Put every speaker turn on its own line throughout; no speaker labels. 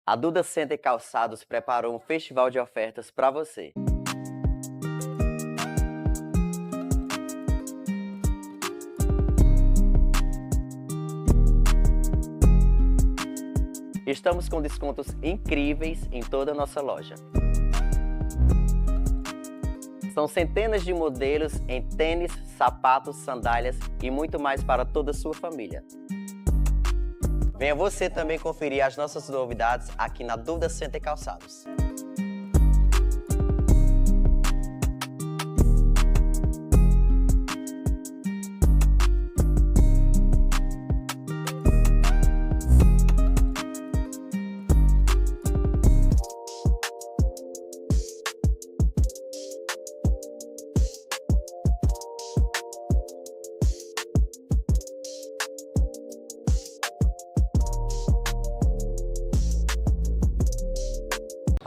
A Duda Center Calçados preparou um festival de ofertas para você. Estamos com descontos incríveis em toda a nossa loja. São centenas de modelos em tênis, sapatos, sandálias e muito mais para toda a sua família. Venha você também conferir as nossas novidades aqui na Duda Center Calçados.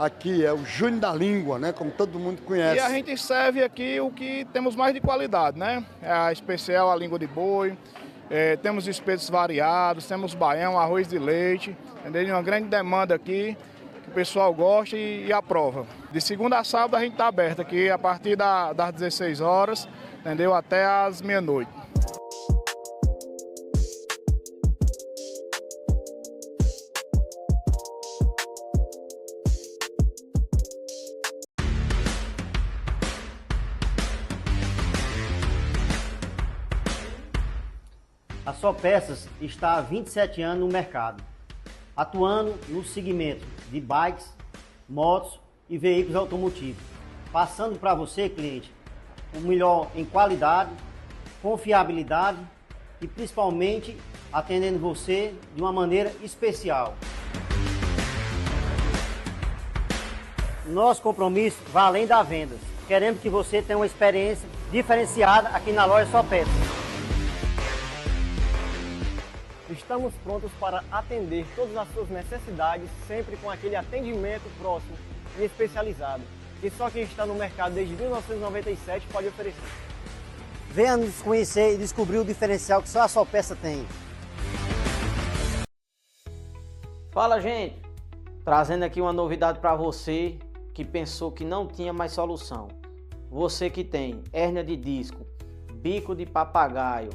Aqui é o Júnior da Língua, né? Como todo mundo conhece.
E a gente serve aqui o que temos mais de qualidade, né? É a especial, a língua de boi, temos espetos variados, temos baião, arroz de leite, entendeu? Uma grande demanda aqui, que o pessoal gosta e aprova. De segunda a sábado a gente está aberto aqui a partir das 16 horas, entendeu? Até as meia-noite.
A Só Peças está há 27 anos no mercado, atuando no segmento de bikes, motos e veículos automotivos, passando para você, cliente, o melhor em qualidade, confiabilidade e principalmente atendendo você de uma maneira especial. Nosso compromisso vai além das vendas. Queremos que você tenha uma experiência diferenciada aqui na loja Só Peças.
Estamos prontos para atender todas as suas necessidades, sempre com aquele atendimento próximo e especializado, que só quem está no mercado desde 1997 pode oferecer.
Venha nos conhecer e descobrir o diferencial que só a Só Peça tem.
Fala, gente! Trazendo aqui uma novidade para você que pensou que não tinha mais solução. Você que tem hérnia de disco, bico de papagaio,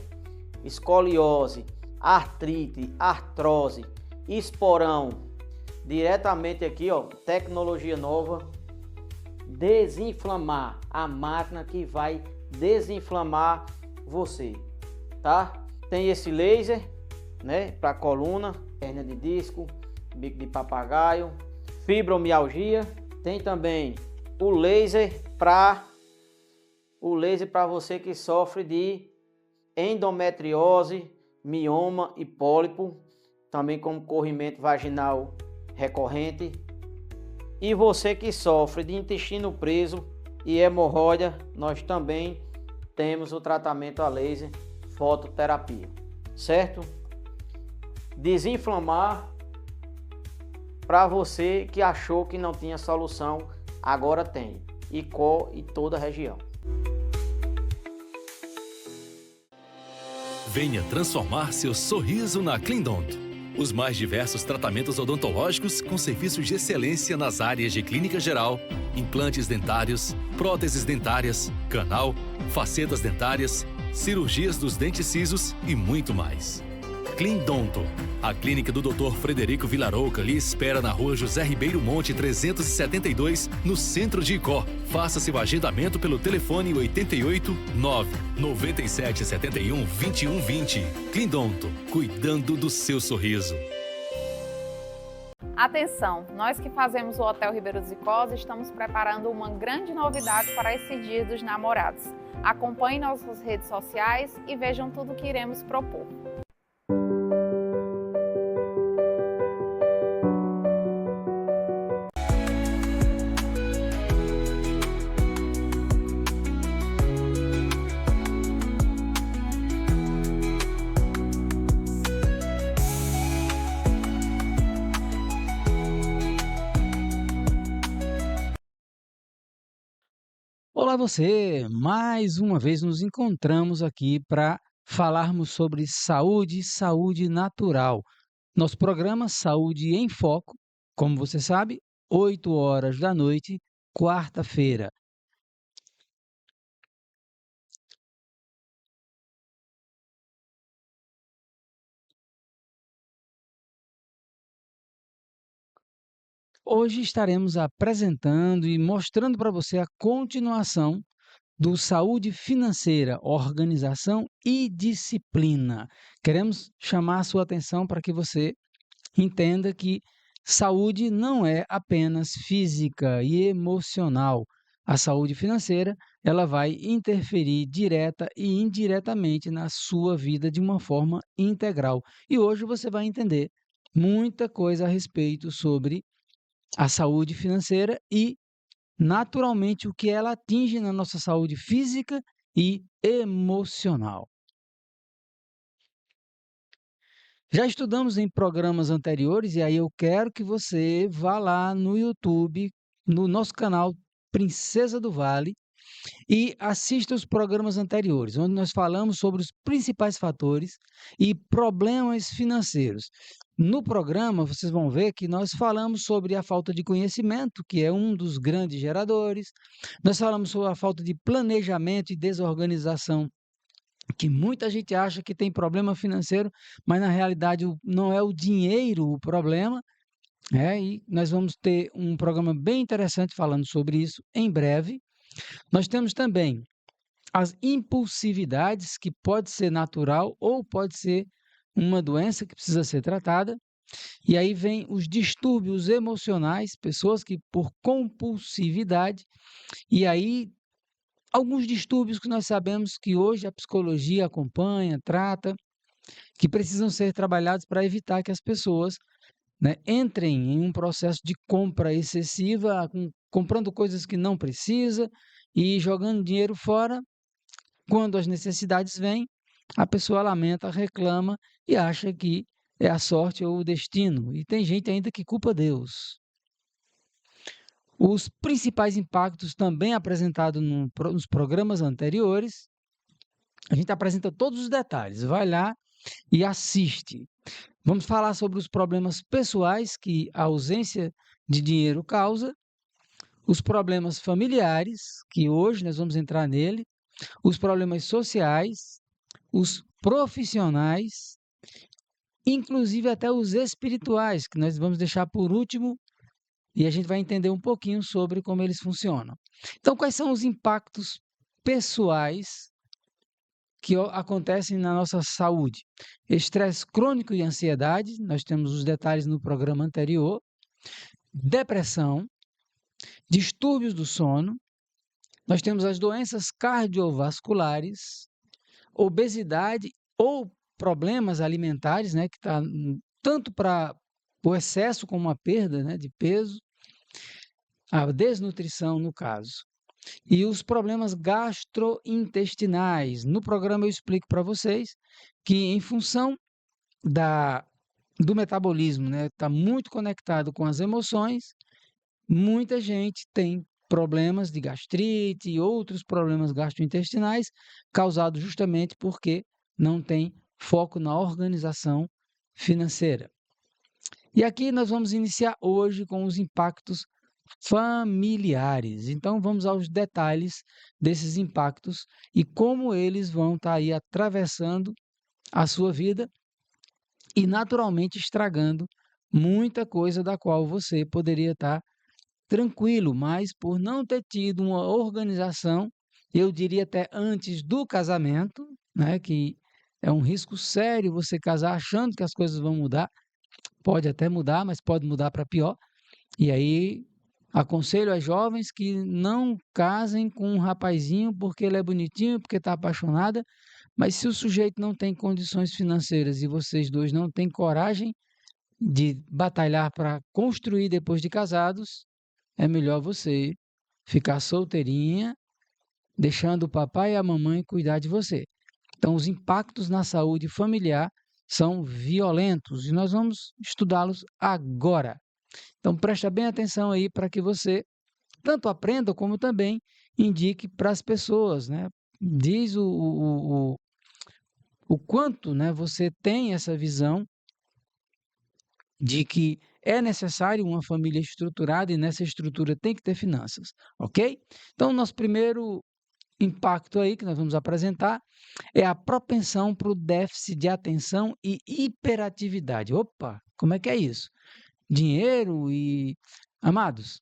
escoliose, artrite, artrose, esporão, diretamente aqui, ó, tecnologia nova, desinflamar, a máquina que vai desinflamar você, tá? Tem esse laser, né, para coluna, hérnia de disco, bico de papagaio, fibromialgia, tem também o laser para você que sofre de endometriose, mioma e pólipo, também como corrimento vaginal recorrente. E você que sofre de intestino preso e hemorroida, nós também temos o tratamento a laser fototerapia, certo? Desinflamar para você que achou que não tinha solução, agora tem. Icó e toda a região.
Venha transformar seu sorriso na Cleandonto. Os mais diversos tratamentos odontológicos com serviços de excelência nas áreas de clínica geral, implantes dentários, próteses dentárias, canal, facetas dentárias, cirurgias dos dentes cisos e muito mais. Cleandonto. A clínica do Dr. Frederico Vilarouca lhe espera na rua José Ribeiro Monte 372, no centro de Icó. Faça seu agendamento pelo telefone 88 9 97 71 21 20. Cleandonto, cuidando do seu sorriso.
Atenção, nós que fazemos o Hotel Ribeiro dos Icós estamos preparando uma grande novidade para esse Dia dos Namorados. Acompanhem nossas redes sociais e vejam tudo o que iremos propor.
Olá você! Mais uma vez nos encontramos aqui para falarmos sobre saúde e saúde natural. Nosso programa Saúde em Foco como você sabe, 8 horas da noite, quarta-feira. Hoje estaremos apresentando e mostrando para você a continuação do Saúde Financeira, Organização e Disciplina. Queremos chamar a sua atenção para que você entenda que saúde não é apenas física e emocional. A saúde financeira, ela vai interferir direta e indiretamente na sua vida de uma forma integral. E hoje você vai entender muita coisa a respeito sobre a saúde financeira e, naturalmente, o que ela atinge na nossa saúde física e emocional. Já estudamos em programas anteriores e aí eu quero que você vá lá no YouTube, no nosso canal Princesa do Vale, e assista os programas anteriores, onde nós falamos sobre os principais fatores e problemas financeiros. No programa, vocês vão ver que nós falamos sobre a falta de conhecimento, que é um dos grandes geradores. Nós falamos sobre a falta de planejamento e desorganização, que muita gente acha que tem problema financeiro, mas na realidade não é o dinheiro o problema. E nós vamos ter um programa bem interessante falando sobre isso em breve. Nós temos também as impulsividades, que pode ser natural ou pode ser uma doença que precisa ser tratada. E aí vem os distúrbios emocionais, pessoas que por compulsividade, e aí alguns distúrbios que nós sabemos que hoje a psicologia acompanha, trata, que precisam ser trabalhados para evitar que as pessoas, né, entrem em um processo de compra excessiva, comprando coisas que não precisa e jogando dinheiro fora. Quando as necessidades vêm, a pessoa lamenta, reclama e acha que é a sorte ou o destino. E tem gente ainda que culpa Deus. Os principais impactos também apresentados nos programas anteriores, a gente apresenta todos os detalhes. Vai lá e assiste. Vamos falar sobre os problemas pessoais que a ausência de dinheiro causa, os problemas familiares, que hoje nós vamos entrar nele, os problemas sociais, os profissionais, inclusive até os espirituais, que nós vamos deixar por último, e a gente vai entender um pouquinho sobre como eles funcionam. Então, quais são os impactos pessoais que acontecem na nossa saúde? Estresse crônico e ansiedade, nós temos os detalhes no programa anterior. Depressão, distúrbios do sono, nós temos as doenças cardiovasculares, obesidade ou problemas alimentares, né, que está tanto para o excesso como a perda, né, de peso, a desnutrição no caso. E os problemas gastrointestinais. No programa eu explico para vocês que em função do metabolismo, né, está muito conectado com as emoções, muita gente tem problemas de gastrite e outros problemas gastrointestinais causados justamente porque não tem foco na organização financeira. E aqui nós vamos iniciar hoje com os impactos familiares. Então vamos aos detalhes desses impactos e como eles vão estar aí atravessando a sua vida e naturalmente estragando muita coisa da qual você poderia estar tranquilo, mas por não ter tido uma organização, eu diria até antes do casamento, né, que é um risco sério você casar achando que as coisas vão mudar. Pode até mudar, mas pode mudar para pior. E aí aconselho as jovens que não casem com um rapazinho porque ele é bonitinho, porque está apaixonada, mas se o sujeito não tem condições financeiras e vocês dois não têm coragem de batalhar para construir depois de casados, é melhor você ficar solteirinha, deixando o papai e a mamãe cuidar de você. Então, os impactos na saúde familiar são violentos e nós vamos estudá-los agora. Então, presta bem atenção aí para que você tanto aprenda como também indique para as pessoas, né? Diz o quanto, né, você tem essa visão de que é necessário uma família estruturada e nessa estrutura tem que ter finanças, ok? Então, nosso primeiro impacto aí que nós vamos apresentar é a propensão para o déficit de atenção e hiperatividade. Opa, como é que é isso? Dinheiro e... Amados,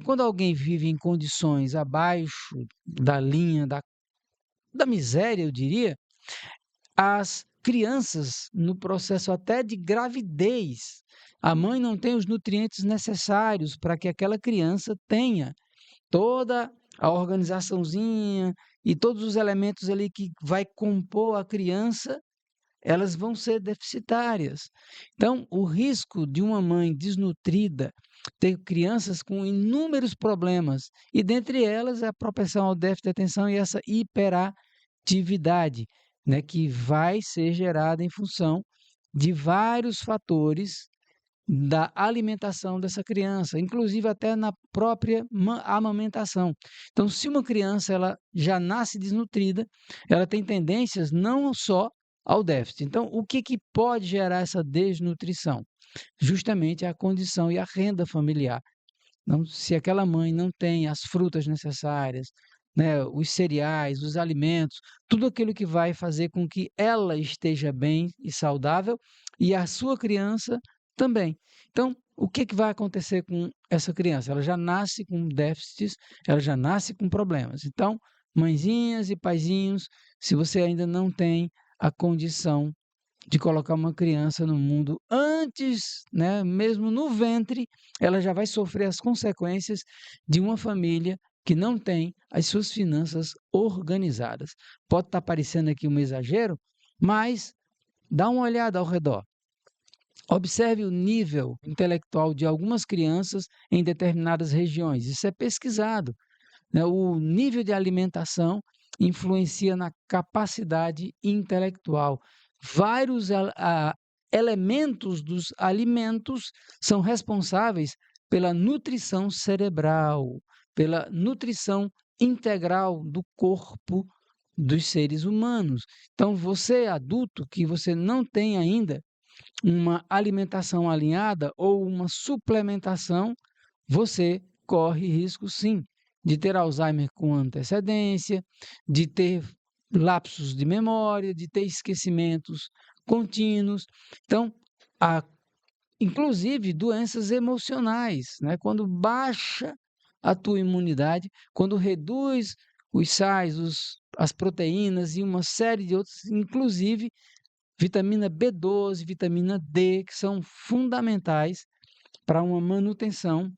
quando alguém vive em condições abaixo da linha da miséria, eu diria, as crianças, no processo até de gravidez, a mãe não tem os nutrientes necessários para que aquela criança tenha toda a organizaçãozinha e todos os elementos ali que vai compor a criança, elas vão ser deficitárias. Então, o risco de uma mãe desnutrida ter crianças com inúmeros problemas, e dentre elas a propensão ao déficit de atenção e essa hiperatividade, né, que vai ser gerada em função de vários fatores da alimentação dessa criança, inclusive até na própria amamentação. Então, se uma criança ela já nasce desnutrida, ela tem tendências não só ao déficit. Então, o que pode gerar essa desnutrição? Justamente a condição e a renda familiar. Então, se aquela mãe não tem as frutas necessárias, né, os cereais, os alimentos, tudo aquilo que vai fazer com que ela esteja bem e saudável e a sua criança também. Então, o que vai acontecer com essa criança? Ela já nasce com déficits, ela já nasce com problemas. Então, mãezinhas e paizinhos, se você ainda não tem a condição de colocar uma criança no mundo antes, né, mesmo no ventre, ela já vai sofrer as consequências de uma família que não tem as suas finanças organizadas. Pode estar parecendo aqui um exagero, mas dá uma olhada ao redor. Observe o nível intelectual de algumas crianças em determinadas regiões. Isso é pesquisado, né? O nível de alimentação influencia na capacidade intelectual. Vários elementos dos alimentos são responsáveis pela nutrição cerebral, pela nutrição integral do corpo dos seres humanos. Então, você adulto que você não tem ainda uma alimentação alinhada ou uma suplementação, você corre risco sim de ter Alzheimer com antecedência, de ter lapsos de memória, de ter esquecimentos contínuos. Então, inclusive doenças emocionais, né? Quando baixa a tua imunidade, quando reduz os sais, as proteínas e uma série de outros, inclusive vitamina B12, vitamina D, que são fundamentais para uma manutenção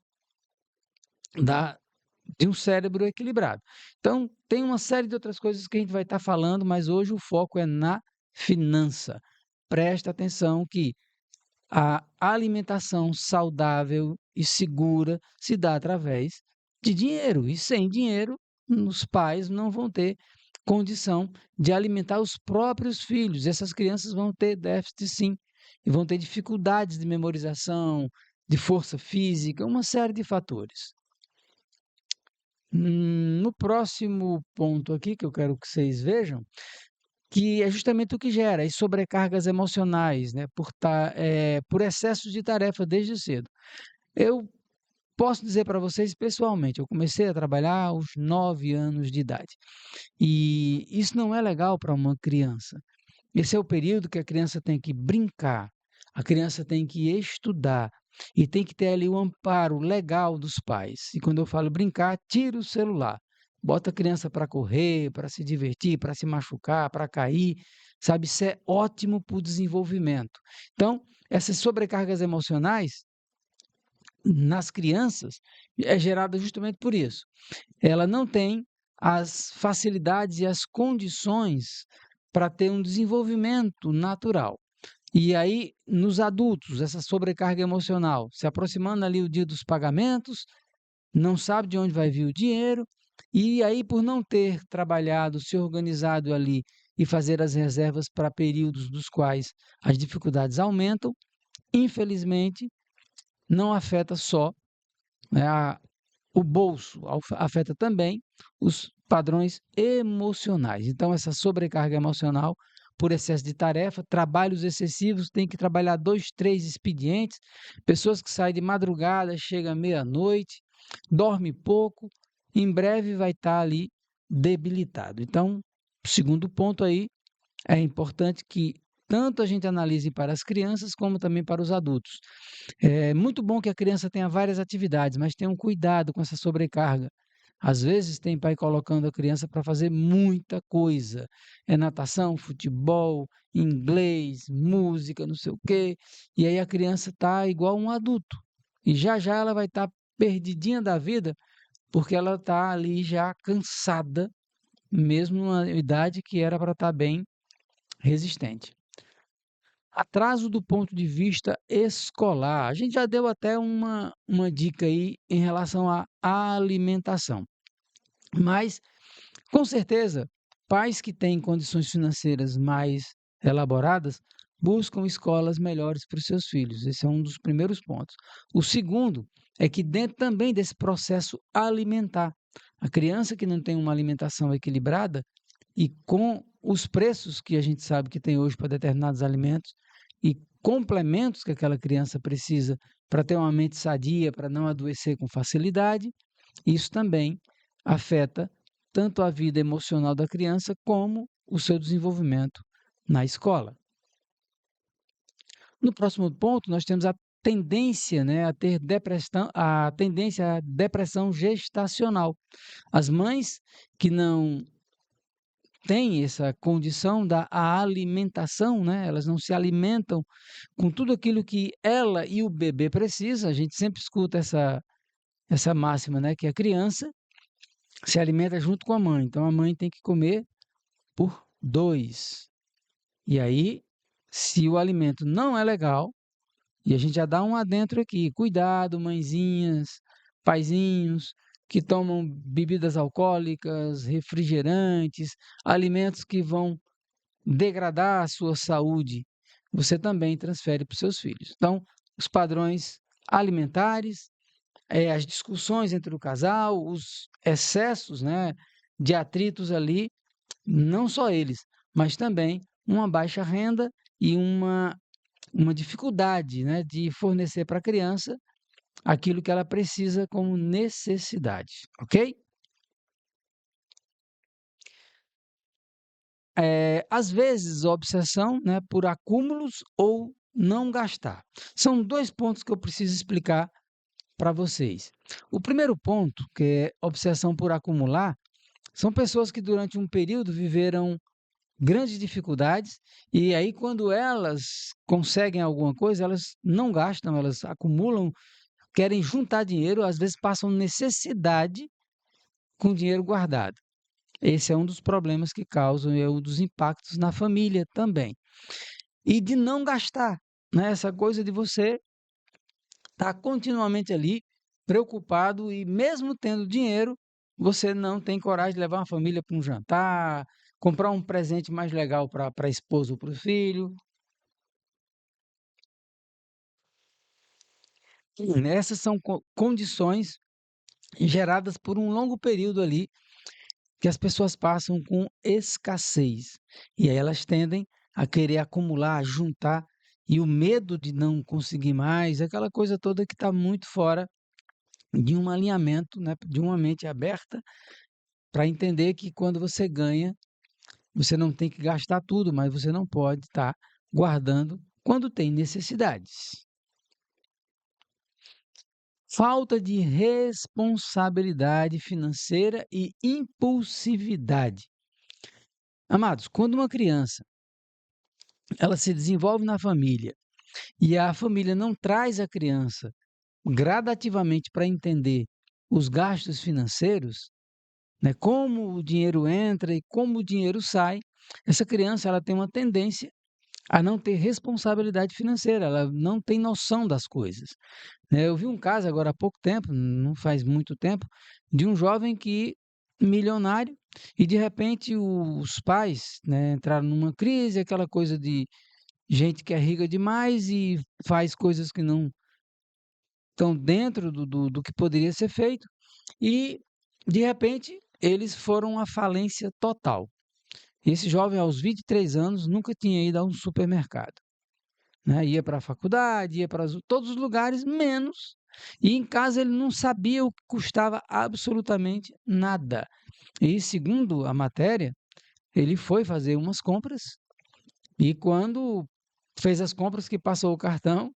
de um cérebro equilibrado. Então, tem uma série de outras coisas que a gente vai estar falando, mas hoje o foco é na finança. Presta atenção que a alimentação saudável e segura se dá através de dinheiro. E sem dinheiro, os pais não vão ter condição de alimentar os próprios filhos. Essas crianças vão ter déficit, sim, e vão ter dificuldades de memorização, de força física, uma série de fatores. No próximo ponto aqui, que eu quero que vocês vejam, que é justamente o que gera as sobrecargas emocionais, né, por excesso de tarefa desde cedo. Eu posso dizer para vocês pessoalmente, eu comecei a trabalhar aos 9 anos de idade. E isso não é legal para uma criança. Esse é o período que a criança tem que brincar, a criança tem que estudar e tem que ter ali o amparo legal dos pais. E quando eu falo brincar, tira o celular. Bota a criança para correr, para se divertir, para se machucar, para cair, sabe? Isso é ótimo para o desenvolvimento. Então, essas sobrecargas emocionais nas crianças é gerada justamente por isso. Ela não tem as facilidades e as condições para ter um desenvolvimento natural. E aí, nos adultos, essa sobrecarga emocional, se aproximando ali o dia dos pagamentos, não sabe de onde vai vir o dinheiro, e aí, por não ter trabalhado, se organizado ali e fazer as reservas para períodos dos quais as dificuldades aumentam, infelizmente, não afeta só, né, o bolso, afeta também os padrões emocionais. Então, essa sobrecarga emocional por excesso de tarefa, trabalhos excessivos, tem que trabalhar 2, 3 expedientes, pessoas que saem de madrugada, chegam à meia-noite, dorme pouco, em breve vai estar ali debilitado. Então, segundo ponto aí, é importante que tanto a gente analise para as crianças como também para os adultos. É muito bom que a criança tenha várias atividades, mas tenham cuidado com essa sobrecarga. Às vezes tem pai colocando a criança para fazer muita coisa. É natação, futebol, inglês, música, não sei o quê. E aí a criança está igual um adulto. E já já ela vai estar perdidinha da vida, porque ela está ali já cansada, mesmo numa idade que era para estar bem resistente. Atraso do ponto de vista escolar. A gente já deu até uma dica aí em relação à alimentação. Mas, com certeza, pais que têm condições financeiras mais elaboradas buscam escolas melhores para os seus filhos. Esse é um dos primeiros pontos. O segundo é que dentro também desse processo alimentar, a criança que não tem uma alimentação equilibrada e com os preços que a gente sabe que tem hoje para determinados alimentos e complementos que aquela criança precisa para ter uma mente sadia, para não adoecer com facilidade, isso também afeta tanto a vida emocional da criança como o seu desenvolvimento na escola. No próximo ponto, nós temos a tendência, né, a ter a tendência à depressão gestacional. As mães que não têm essa condição da alimentação, né, elas não se alimentam com tudo aquilo que ela e o bebê precisam. A gente sempre escuta essa máxima, né, que a criança se alimenta junto com a mãe. Então a mãe tem que comer por 2. E aí, se o alimento não é legal, e a gente já dá um adentro aqui, cuidado, mãezinhas, paizinhos, que tomam bebidas alcoólicas, refrigerantes, alimentos que vão degradar a sua saúde, você também transfere para os seus filhos. Então, os padrões alimentares, as discussões entre o casal, os excessos, né, de atritos ali, não só eles, mas também uma baixa renda e uma dificuldade, né, de fornecer para a criança aquilo que ela precisa como necessidade, ok? Às vezes, a obsessão, né, por acúmulos ou não gastar. São 2 pontos que eu preciso explicar para vocês. O primeiro ponto, que é obsessão por acumular, são pessoas que durante um período viveram grandes dificuldades e aí quando elas conseguem alguma coisa, elas não gastam, elas acumulam, querem juntar dinheiro, às vezes passam necessidade com dinheiro guardado. Esse é um dos problemas que causam, é um dos impactos na família também. E de não gastar, né? Essa coisa de você estar continuamente ali, preocupado e mesmo tendo dinheiro, você não tem coragem de levar uma família para um jantar, comprar um presente mais legal para a esposa ou para o filho. Essas são condições geradas por um longo período ali que as pessoas passam com escassez. E aí elas tendem a querer acumular, juntar, e o medo de não conseguir mais, aquela coisa toda que está muito fora de um alinhamento, né, de uma mente aberta, para entender que quando você ganha, você não tem que gastar tudo, mas você não pode estar guardando quando tem necessidades. Falta de responsabilidade financeira e impulsividade. Amados, quando uma criança ela se desenvolve na família e a família não traz a criança gradativamente para entender os gastos financeiros, né, como o dinheiro entra e como o dinheiro sai, essa criança ela tem uma tendência a não ter responsabilidade financeira, ela não tem noção das coisas. Eu vi um caso agora há pouco tempo, não faz muito tempo, de um jovem que milionário e de repente os pais, né, entraram numa crise, aquela coisa de gente que é rica demais e faz coisas que não estão dentro do que poderia ser feito e de repente eles foram à falência total. Esse jovem, aos 23 anos, nunca tinha ido a um supermercado, né? Ia para a faculdade, ia para todos os lugares, menos. E em casa ele não sabia o que custava absolutamente nada. E segundo a matéria, ele foi fazer umas compras e quando fez as compras que passou o cartão,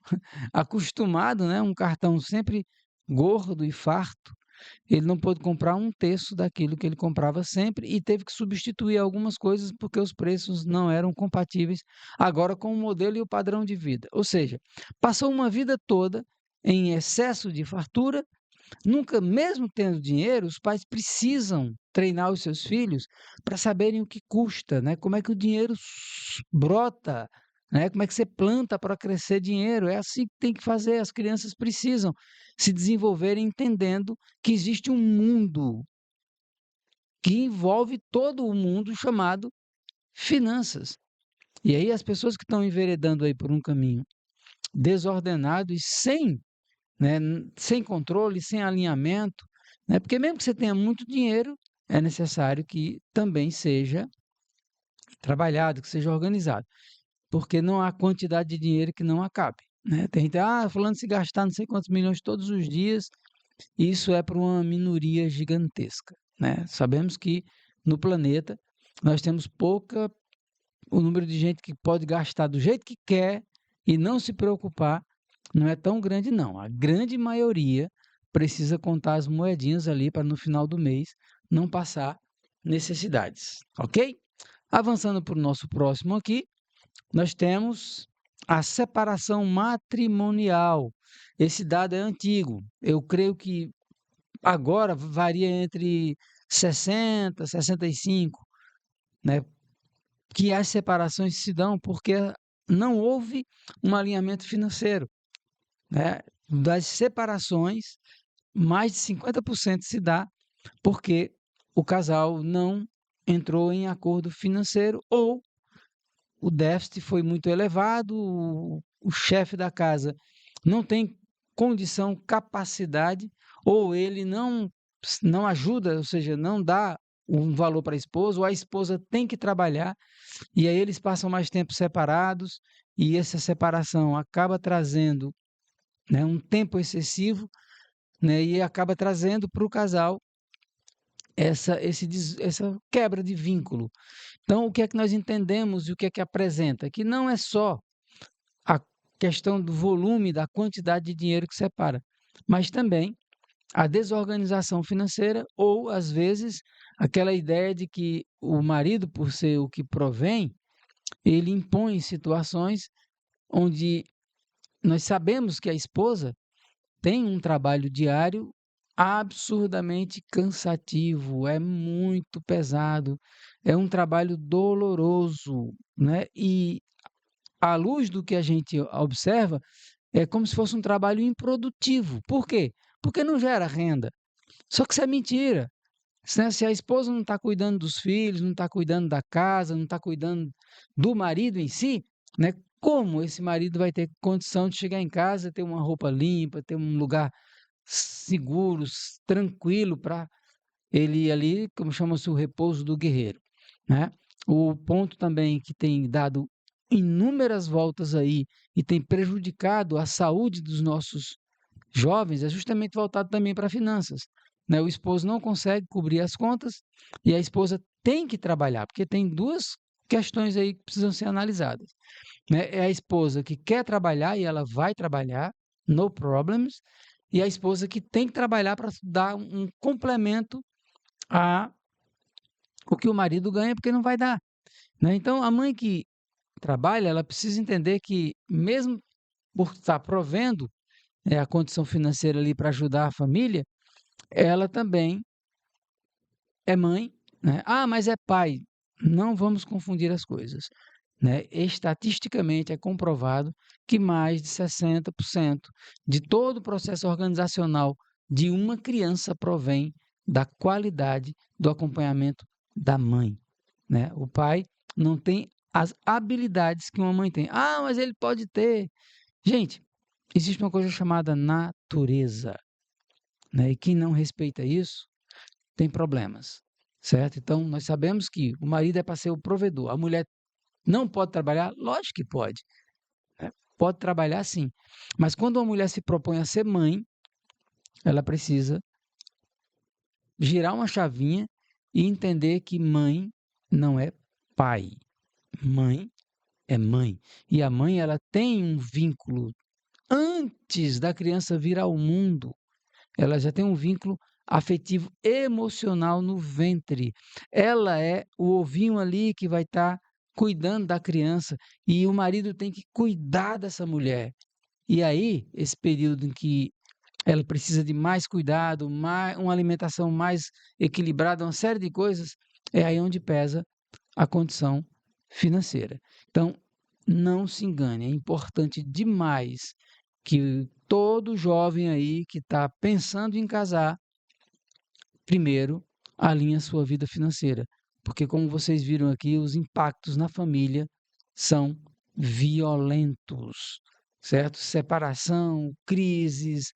acostumado, né? Um cartão sempre gordo e farto, ele não pôde comprar um terço daquilo que ele comprava sempre e teve que substituir algumas coisas porque os preços não eram compatíveis agora com o modelo e o padrão de vida. Ou seja, passou uma vida toda em excesso de fartura, nunca, mesmo tendo dinheiro, os pais precisam treinar os seus filhos para saberem o que custa, né? Como é que o dinheiro brota, né? Como é que você planta para crescer dinheiro? É assim que tem que fazer. As crianças precisam se desenvolverem entendendo que existe um mundo que envolve todo o mundo chamado finanças. E aí as pessoas que estão enveredando aí por um caminho desordenado e sem, né, sem controle, sem alinhamento, né? Porque mesmo que você tenha muito dinheiro, é necessário que também seja trabalhado, que seja organizado, porque não há quantidade de dinheiro que não acabe, né? Tem gente, fulano se gastar não sei quantos milhões todos os dias, isso é para uma minoria gigantesca, né? Sabemos que no planeta nós temos o número de gente que pode gastar do jeito que quer e não se preocupar não é tão grande, não. A grande maioria precisa contar as moedinhas ali para no final do mês não passar necessidades, ok? Avançando para o nosso próximo aqui, nós temos a separação matrimonial. Esse dado é antigo. Eu creio que agora varia entre 60, 65, né? Que as separações se dão porque não houve um alinhamento financeiro, né? Das separações, mais de 50% se dá porque o casal não entrou em acordo financeiro ou o déficit foi muito elevado, o chefe da casa não tem condição, capacidade, ou ele não ajuda, ou seja, não dá um valor para a esposa, ou a esposa tem que trabalhar, e aí eles passam mais tempo separados, e essa separação acaba trazendo, né, um tempo excessivo, né, e acaba trazendo para o casal essa quebra de vínculo. Então, o que é que nós entendemos e o que é que apresenta? Que não é só a questão do volume, da quantidade de dinheiro que separa, mas também a desorganização financeira ou, às vezes, aquela ideia de que o marido, por ser o que provém, ele impõe situações onde nós sabemos que a esposa tem um trabalho diário absurdamente cansativo, é muito pesado, é um trabalho doloroso, né? E à luz do que a gente observa, é como se fosse um trabalho improdutivo. Por quê? Porque não gera renda. Só que isso é mentira. Se a esposa não está cuidando dos filhos, não está cuidando da casa, não está cuidando do marido em si, né? Como esse marido vai ter condição de chegar em casa, ter uma roupa limpa, ter um lugar seguro, tranquilo para ele ir ali, como chama-se o repouso do guerreiro, né? O ponto também que tem dado inúmeras voltas aí e tem prejudicado a saúde dos nossos jovens é justamente voltado também para finanças, né? O esposo não consegue cobrir as contas e a esposa tem que trabalhar, porque tem duas questões aí que precisam ser analisadas, né? É a esposa que quer trabalhar e ela vai trabalhar, no problems, e a esposa que tem que trabalhar para dar um complemento a o que o marido ganha, porque não vai dar, né? Então, a mãe que trabalha, ela precisa entender que, mesmo por estar provendo a condição financeira ali para ajudar a família, ela também é mãe, né? Mas é pai. Não vamos confundir as coisas, né? Estatisticamente é comprovado que mais de 60% de todo o processo organizacional de uma criança provém da qualidade do acompanhamento da mãe, né? O pai não tem as habilidades que uma mãe tem. Mas ele pode ter. Gente, existe uma coisa chamada natureza, né? E quem não respeita isso tem problemas. certo? Então, nós sabemos que o marido é para ser o provedor. A mulher não pode trabalhar? Lógico que pode, né? Pode trabalhar sim. Mas quando uma mulher se propõe a ser mãe, ela precisa girar uma chavinha e entender que mãe não é pai. Mãe é mãe. E a mãe, ela tem um vínculo antes da criança vir ao mundo. Ela já tem um vínculo afetivo emocional no ventre. Ela é o ovinho ali que vai estar cuidando da criança e o marido tem que cuidar dessa mulher. E aí, esse período em que ela precisa de mais cuidado, uma alimentação mais equilibrada, uma série de coisas, é aí onde pesa a condição financeira. Então, não se engane, é importante demais que todo jovem aí que está pensando em casar, primeiro alinhe a sua vida financeira, porque como vocês viram aqui, os impactos na família são violentos, certo? Separação, crises,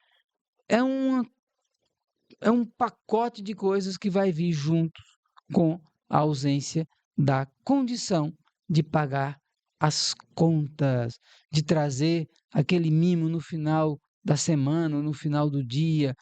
é um pacote de coisas que vai vir junto com a ausência da condição de pagar as contas, de trazer aquele mimo no final da semana, ou no final do dia,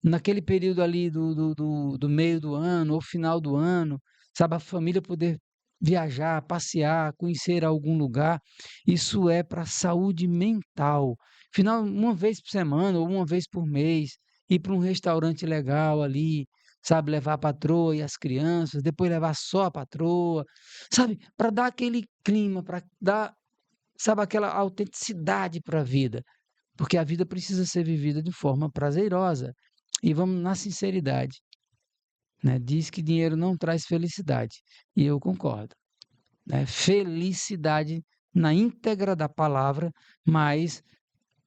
naquele período ali do meio do ano ou final do ano, sabe, a família poder viajar, passear, conhecer algum lugar, isso é para a saúde mental. Final, uma vez por semana ou uma vez por mês, ir para um restaurante legal ali, sabe, levar a patroa e as crianças, depois levar só a patroa, sabe, para dar aquele clima, para dar, sabe, aquela autenticidade para a vida, porque a vida precisa ser vivida de forma prazerosa. E vamos na sinceridade, né? Diz que dinheiro não traz felicidade, e eu concordo, né? Felicidade na íntegra da palavra, mas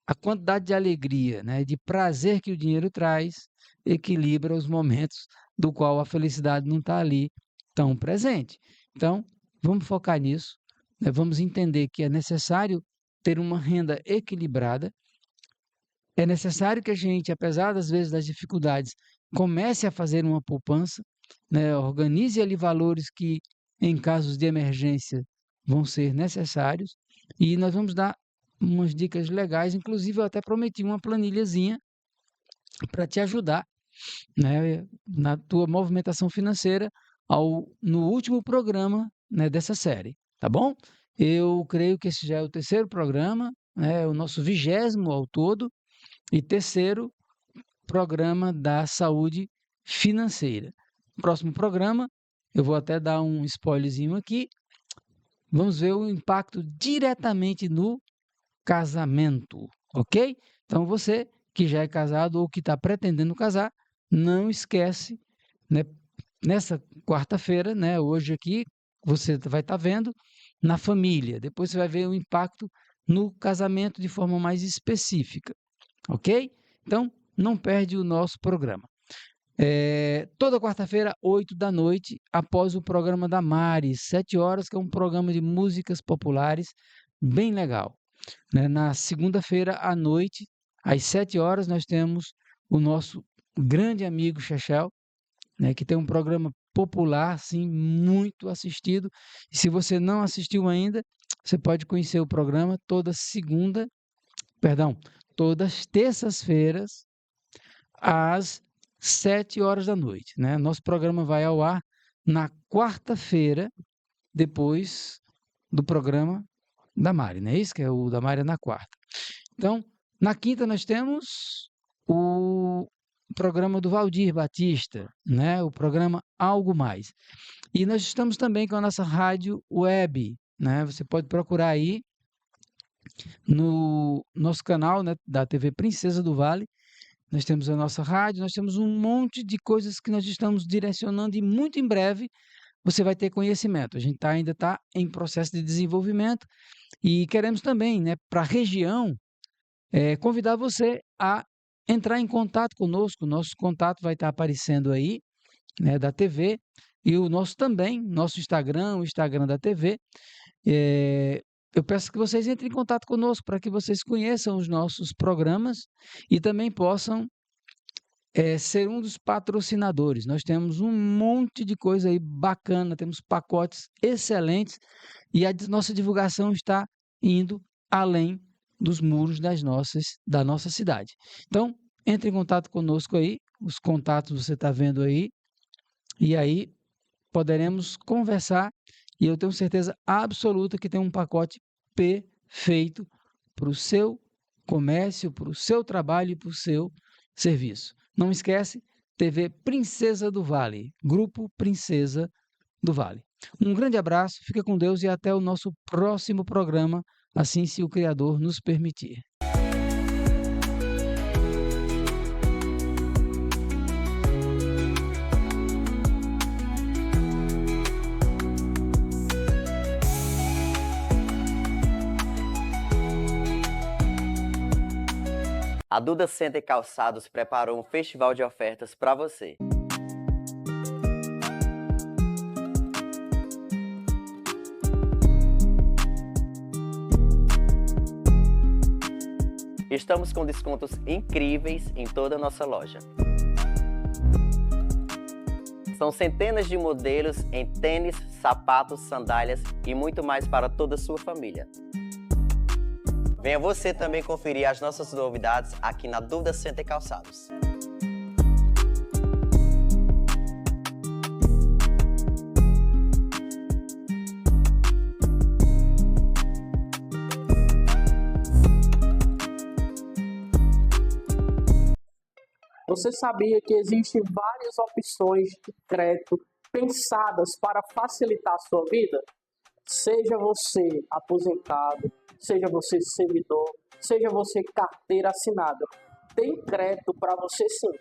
a quantidade de alegria, né, de prazer que o dinheiro traz, equilibra os momentos do qual a felicidade não está ali tão presente. Então, vamos focar nisso, né, vamos entender que é necessário ter uma renda equilibrada, é necessário que a gente, apesar das vezes das dificuldades, comece a fazer uma poupança, né, organize ali valores que, em casos de emergência, vão ser necessários, e nós vamos dar umas dicas legais, inclusive eu até prometi uma planilhazinha para te ajudar, né, na tua movimentação financeira no último programa, né, dessa série, tá bom? Eu creio que esse já é o terceiro programa, né, o nosso 20º ao todo, e terceiro programa da saúde financeira. Próximo programa, eu vou até dar um spoilerzinho aqui, vamos ver o impacto diretamente no casamento, ok? Então você que já é casado ou que está pretendendo casar, não esquece, né, nessa quarta-feira, né, hoje aqui, você vai estar vendo na família, depois você vai ver o impacto no casamento de forma mais específica, ok? Então, não perde o nosso programa. Toda quarta-feira, 20h, após o programa da Mari, 7h, que é um programa de músicas populares bem legal, né? Na segunda-feira à noite, às 7h, nós temos o nosso grande amigo Chechel, né, que tem um programa popular, assim, muito assistido. E se você não assistiu ainda, você pode conhecer o programa todas terças-feiras, às 7h, né? Nosso programa vai ao ar na quarta-feira, depois do programa da Mari, não é isso? Que é o da Mari é na quarta. Então, na quinta nós temos o programa do Valdir Batista, né? O programa Algo Mais. E nós estamos também com a nossa rádio web, né? Você pode procurar aí no nosso canal, né, da TV Princesa do Vale. Nós temos a nossa rádio, nós temos um monte de coisas que nós estamos direcionando e muito em breve você vai ter conhecimento. A gente ainda está em processo de desenvolvimento e queremos também, né, para a região, convidar você a entrar em contato conosco. O nosso contato vai estar aparecendo aí, né, da TV, e o nosso também, nosso Instagram, o Instagram da TV. Eu peço que vocês entrem em contato conosco para que vocês conheçam os nossos programas e também possam ser um dos patrocinadores. Nós temos um monte de coisa aí bacana, temos pacotes excelentes e a nossa divulgação está indo além dos muros da nossa cidade. Então, entre em contato conosco aí, os contatos você está vendo aí, e aí poderemos conversar e eu tenho certeza absoluta que tem um pacote perfeito para o seu comércio, para o seu trabalho e para o seu serviço. Não esquece, TV Princesa do Vale, Grupo Princesa do Vale. Um grande abraço, fica com Deus e até o nosso próximo programa, assim se o Criador nos permitir.
A Duda Center Calçados preparou um festival de ofertas para você. Estamos com descontos incríveis em toda a nossa loja. São centenas de modelos em tênis, sapatos, sandálias e muito mais para toda a sua família. Venha você também conferir as nossas novidades aqui na Duda Center Calçados.
Você sabia que existem várias opções de crédito pensadas para facilitar a sua vida? Seja você aposentado, seja você servidor, seja você carteira assinada, tem crédito para você sim.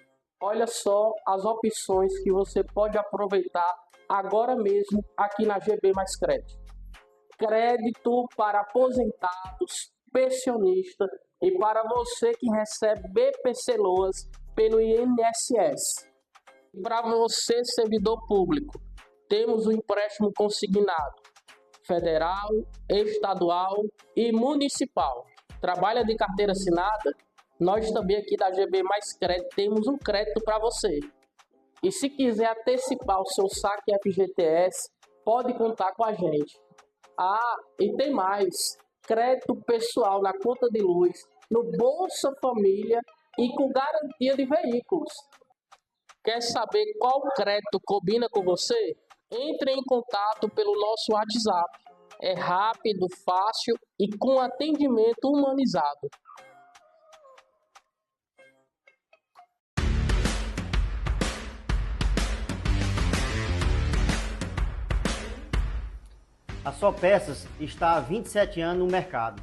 Olha só as opções que você pode aproveitar agora mesmo aqui na GB Mais Crédito. Crédito para aposentados, pensionistas e para você que recebe BPC Loas pelo INSS. Para você, servidor público, temos o empréstimo consignado federal, estadual e municipal. Trabalha de carteira assinada? Nós também aqui da GB Mais Crédito temos um crédito para você. E se quiser antecipar o seu saque FGTS, pode contar com a gente. Ah, e tem mais, crédito pessoal na conta de luz, no Bolsa Família e com garantia de veículos. Quer saber qual crédito combina com você? Entre em contato pelo nosso WhatsApp. É rápido, fácil e com atendimento humanizado.
A Só Peças está há 27 anos no mercado,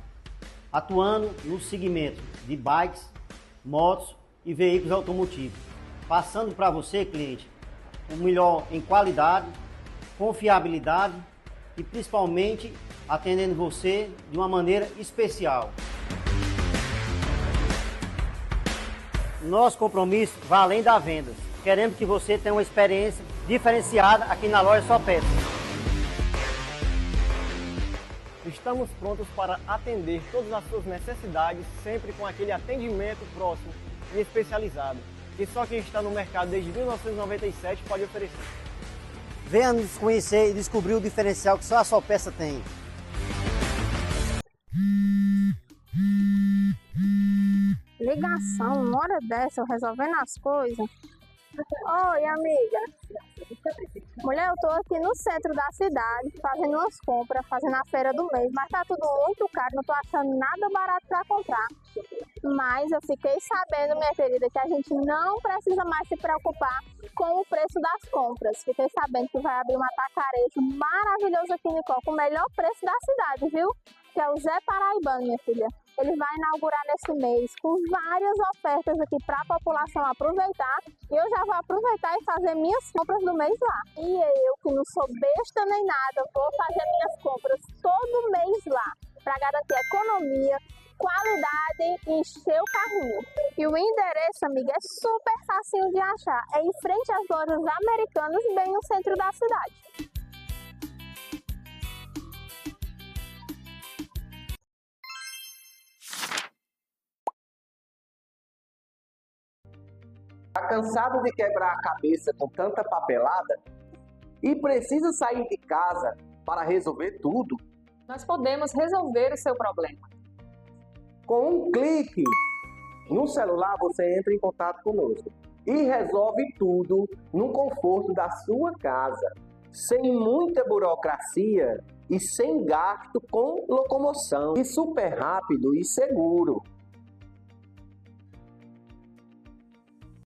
atuando no segmento de bikes, motos e veículos automotivos, passando para você, cliente, o melhor em qualidade, confiabilidade e principalmente atendendo você de uma maneira especial. Nosso compromisso vai além da venda. Queremos que você tenha uma experiência diferenciada aqui na loja Só Peças.
Estamos prontos para atender todas as suas necessidades, sempre com aquele atendimento próximo e especializado, que só quem está no mercado desde 1997 pode oferecer.
Venha nos conhecer e descobrir o diferencial que só a Só Peça tem.
Ligação, uma hora dessa, eu resolvendo as coisas. Oi, amiga. Mulher, eu tô aqui no centro da cidade, fazendo umas compras, fazendo a feira do mês, mas tá tudo muito caro, não tô achando nada barato pra comprar. Mas eu fiquei sabendo, minha querida, que a gente não precisa mais se preocupar com o preço das compras. Fiquei sabendo que vai abrir um atacarejo maravilhoso aqui em Nicó, com o melhor preço da cidade, viu? Que é o Zé Paraibano, minha filha. Ele vai inaugurar nesse mês com várias ofertas aqui para a população aproveitar. E eu já vou aproveitar e fazer minhas compras do mês lá. E eu, que não sou besta nem nada, vou fazer minhas compras todo mês lá, para garantir economia, qualidade e encher o carrinho. E o endereço, amiga, é super facinho de achar. É em frente às lojas Americanas, bem no centro da cidade.
Está cansado de quebrar a cabeça com tanta papelada e precisa sair de casa para resolver tudo?
Nós podemos resolver o seu problema.
Com um clique no celular, você entra em contato conosco e resolve tudo no conforto da sua casa, sem muita burocracia e sem gasto com locomoção, e super rápido e seguro.